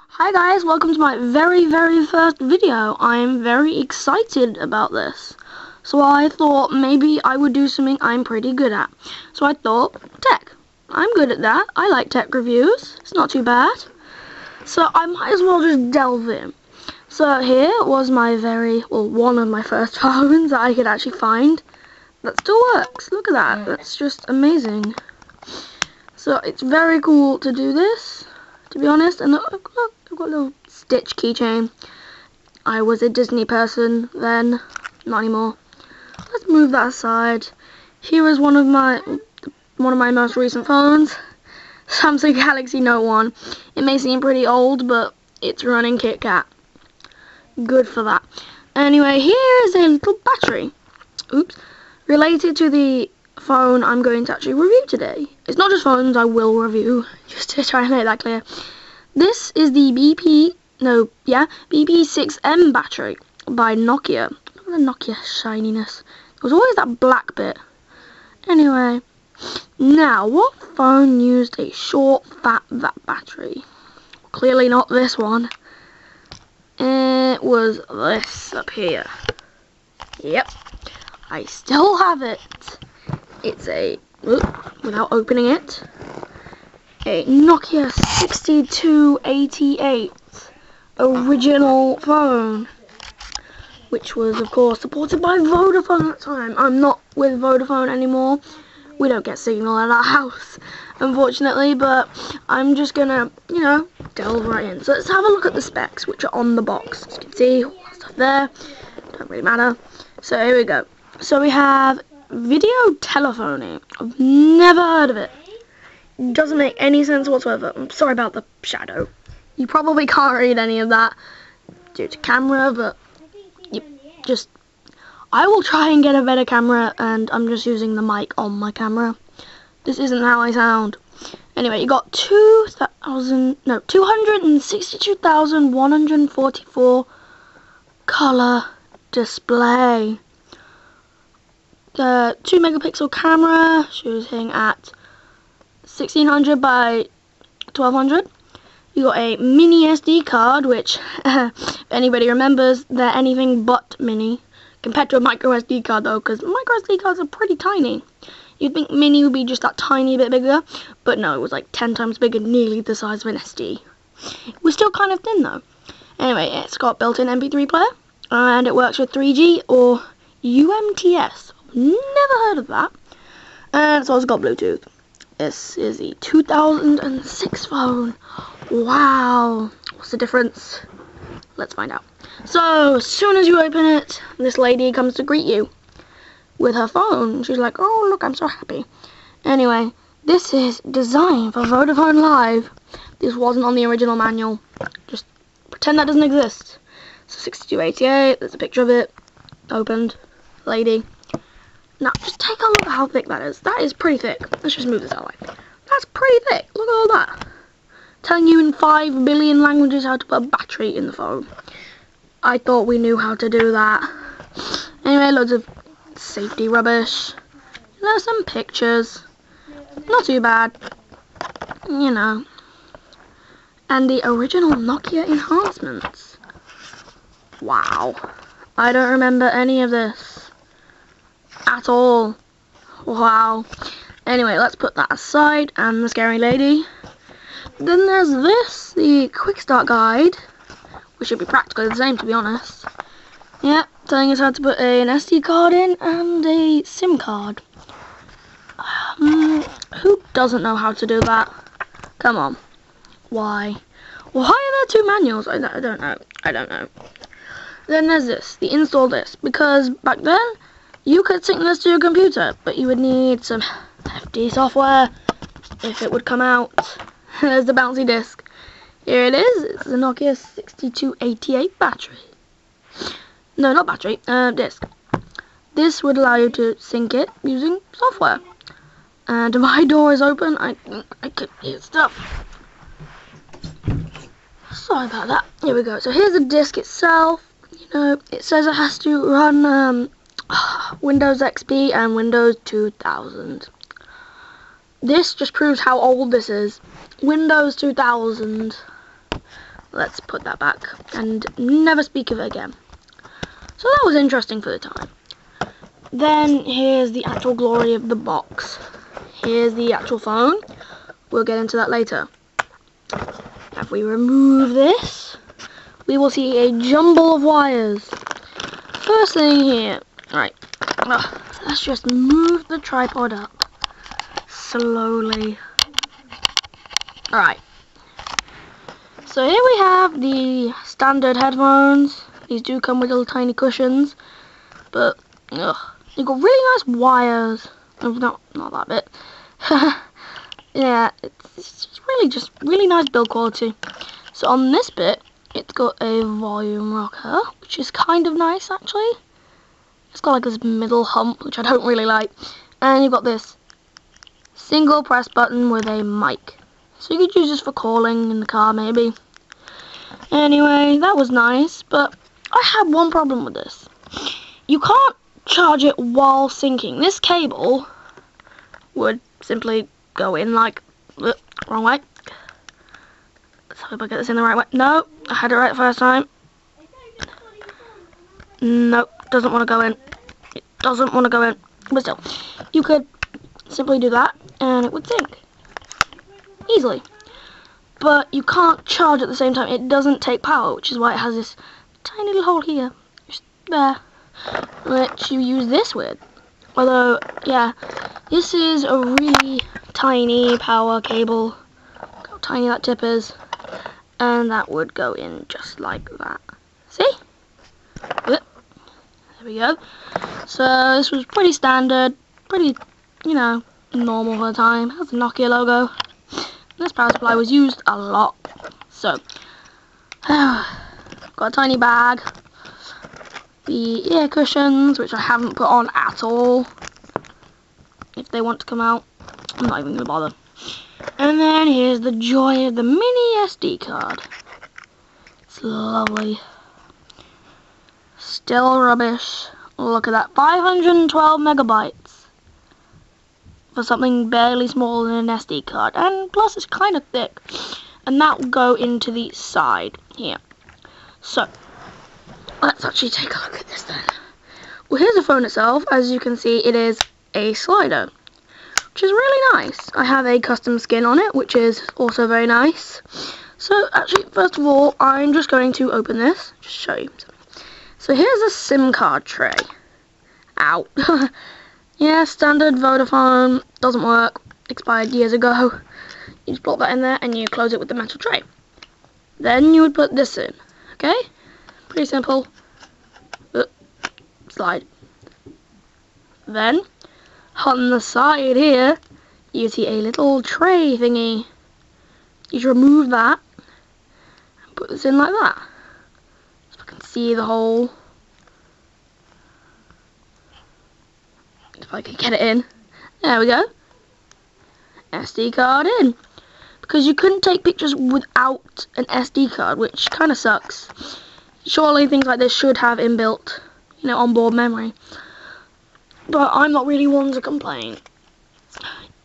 Hi guys, welcome to my very first video. I'm very excited about this. So I thought maybe I would do something I'm pretty good at. So I thought, tech. I'm good at that. I like tech reviews. It's not too bad. So I might as well just delve in. So here was my one of my first phones that I could actually find. That still works. Look at that. That's just amazing. So it's very cool to do this, to be honest. And look, I've got a little Stitch keychain. I was a Disney person then, not anymore. Let's move that aside. Here is one of my most recent phones, Samsung Galaxy Note 1. It may seem pretty old, but it's running KitKat. Good for that. Anyway, here is a little battery. Oops. Related to the phone I'm going to actually review today. It's not just phones I will review, just to try and make that clear. This is the BP6M battery by Nokia. Look at the Nokia shininess. There was always that black bit. Anyway, now what phone used a short fat battery? Clearly not this one. It was this up here. Yep, I still have it. It's without opening it, a Nokia 6288 original phone, which was of course supported by Vodafone at the time. I'm not with Vodafone anymore. We don't get signal at our house, unfortunately, but I'm just gonna, delve right in. So let's have a look at the specs, which are on the box. As you can see, all that stuff there, don't really matter. So here we go. So we have video telephony. I've never heard of it. Doesn't make any sense whatsoever. I'm sorry about the shadow. You probably can't read any of that due to camera, but I will try and get a better camera, and I'm just using the mic on my camera. This isn't how I sound. Anyway, you got 262,144 color display. The 2 megapixel camera, shooting at 1600 by 1200. You got a mini SD card, which, if anybody remembers, they're anything but mini. Compared to a micro SD card though, because micro SD cards are pretty tiny. You'd think mini would be just that tiny bit bigger, but no, it was like 10 times bigger, nearly the size of an SD. It was still kind of thin though. Anyway, it's got built-in MP3 player, and it works with 3G or UMTS. Never heard of that. And it's also got Bluetooth. This is the 2006 phone. Wow. What's the difference? Let's find out. So, as soon as you open it, this lady comes to greet you with her phone. She's like, oh, look, I'm so happy. Anyway, this is designed for Vodafone Live. This wasn't on the original manual. Just pretend that doesn't exist. So, 6288, there's a picture of it. Opened. Lady. Now, just take a look at how thick that is. That is pretty thick. Let's just move this out of the way. That's pretty thick. Look at all that. Telling you in 5 billion languages how to put a battery in the phone. I thought we knew how to do that. Anyway, loads of safety rubbish. There's some pictures. Not too bad. And the original Nokia enhancements. Wow. I don't remember any of this at all. Wow. Anyway, let's put that aside, and the scary lady. Then there's this, the quick start guide, which should be practically the same, to be honest. Yeah, telling us how to put an SD card in and a SIM card. Who doesn't know how to do that? Come on. Why? Why are there 2 manuals? I don't know. Then there's this, the install disk, because back then you could sync this to your computer, but you would need some hefty software if it would come out. There's the bouncy disk. Here it is. It's the Nokia 6288 battery. No, not battery, disk. This would allow you to sync it using software. And my door is open. I could hear stuff. Sorry about that. Here we go. So here's the disk itself. It says it has to run Windows XP and Windows 2000. This just proves how old this is. Windows 2000. let's put that back and never speak of it again. So that was interesting for the time. Then here's the actual glory of the box. Here's the actual phone. We'll get into that later. If we remove this, we will see a jumble of wires. First thing here, right, let's just move the tripod up slowly. Alright, so here we have the standard headphones. These do come with little tiny cushions, but they've got really nice wires. Not that bit. Yeah, it's really nice build quality. So on this bit, it's got a volume rocker, which is kind of nice actually. It's got like this middle hump, which I don't really like. And you've got this single press button with a mic. So you could use this for calling in the car maybe. Anyway, that was nice, but I had one problem with this. You can't charge it while syncing. This cable would simply go in like, wrong way. Let's hope I get this in the right way. No, I had it right the first time. Nope, doesn't want to go in. It doesn't want to go in. But still, you could simply do that and it would sync easily. But you can't charge at the same time. It doesn't take power, which is why it has this tiny little hole here, just there, which you use this with. Although, yeah, this is a really tiny power cable. Look how tiny that tip is. And that would go in just like that. See? There we go. So this was pretty standard, pretty, you know, normal for the time. It has the Nokia logo. This power supply was used a lot. So, got a tiny bag. The ear cushions, which I haven't put on at all. If they want to come out, I'm not even going to bother. And then here's the joy of the mini SD card. It's lovely. Still rubbish. Look at that, 512 megabytes for something barely smaller than an SD card. And plus it's kind of thick. And that will go into the side here. So, let's actually take a look at this then. Well, here's the phone itself. As you can see, it is a slider, which is really nice. I have a custom skin on it, which is also very nice. So, actually, first of all, I'm just going to open this, just show you. So, here's a SIM card tray. Ow. Yeah, standard Vodafone, doesn't work, expired years ago. You just plop that in there and you close it with the metal tray. Then you would put this in, okay? Pretty simple. Slide. Then, on the side here, you see a little tray thingy. You just remove that and put this in like that. So I can see the hole. If I can get it in. There we go. SD card in. Because you couldn't take pictures without an SD card, which kind of sucks. Surely things like this should have inbuilt, you know, onboard memory. But I'm not really one to complain.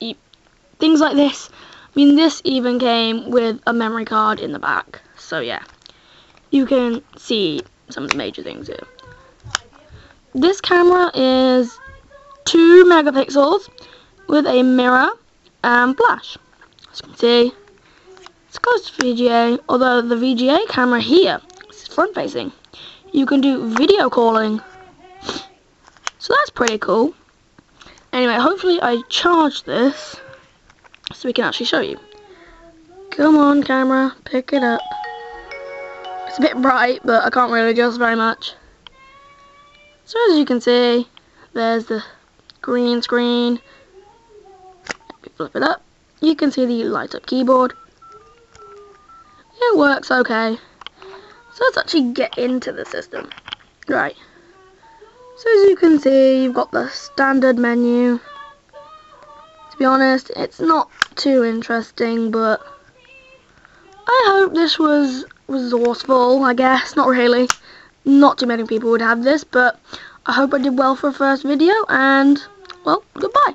Things like this, I mean, this even came with a memory card in the back. So yeah, you can see some of the major things here. This camera is 2 megapixels with a mirror and flash. As you can see, it's close to VGA, although the VGA camera here is front facing. You can do video calling. So that's pretty cool. Anyway, hopefully I charge this so we can actually show you. Come on, camera, pick it up. It's a bit bright, but I can't really adjust very much. So as you can see, there's the green screen. If we flip it up, you can see the light up keyboard. It works okay. So let's actually get into the system. Right. So as you can see, you've got the standard menu. To be honest, it's not too interesting, but I hope this was resourceful, I guess. Not really. Not too many people would have this, but I hope I did well for a first video, and, well, goodbye.